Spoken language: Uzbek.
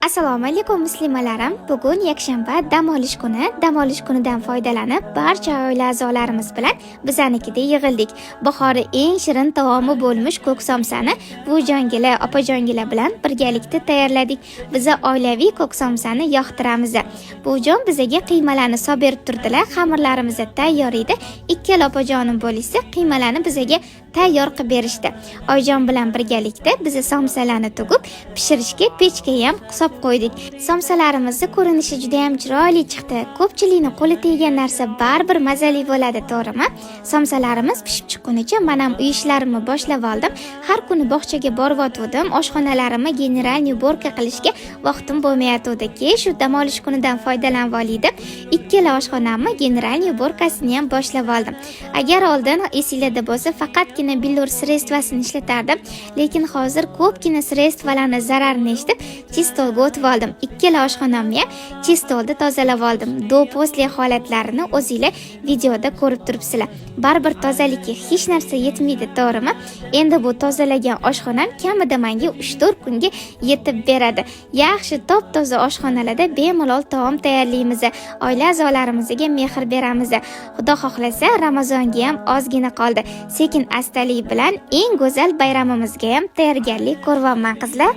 Assalomu alaykum muslimalarim. Bugun yakshanba dam olish kuni. Dam olish kunidan foydalanib, barcha oila a'zolarimiz bilan bizanikida yig'ildik. Bahori eng shirin taomi bo'lmish ko'k somsani buvijongilar, opajongilar bilan birgalikda tayyorladik. Biza oilaviy ko'k somsani yoqtiramiz. Buvijon bizaga qiymalarni solib berib turdilar. Xamirlarimiz tayyor edi. Ikkala opajonim bo'lsa, qiymalarni bizaga tayyor qilib berishdi. Oyjon bilan birgalikda biz somsalarni tugib, pishirishga pechga ham hisob qo'ydik. Somsalarimizni ko'rinishi juda ham chiroyli chiqdi. Ko'pchilikning qo'li teggan narsa baribir mazali bo'ladi, to'g'rimi? Somsalarimiz pishib chiqqunicha men ham uy ishlarimni boshlab oldim. Har kuni bog'chaga borib o'tdim. Oshxonalarimni generalniy уборка qilishga vaqtim bo'lmayotdi. Shu dam olish kunidan foydalanib oldim. Ikkala oshxonamni generalniy уборкасini ham boshlab oldim. Agar oldin esingizda bo'lsa, faqatgina billur sredstvasini ishlatardim, lekin hozir ko'pgina sredstvalarning zararini eshitib, chistolga o'tib oldim. Ikkala oshxonamni ham chistolda tozalab oldim. Do-posle holatlarini o'zingizlar videoda ko'rib turibsizlar. Baribir tozalikka hech narsa yetmaydi, to'g'rimi? Endi bu tozalagan oshxonam kamida menga 3-4 kunga yetib beradi. Yaxshi top-toza oshxonalarda bemalol taom tayyorlaymiz. Oila a'zolarimizga mehr beramiz. Xudo xohlasa, Ramazonga ham ozgina qoldi. Sekin astalik bilan eng go'zal bayramimizga ham tayyorgarlik ko'ryapman, qizlar.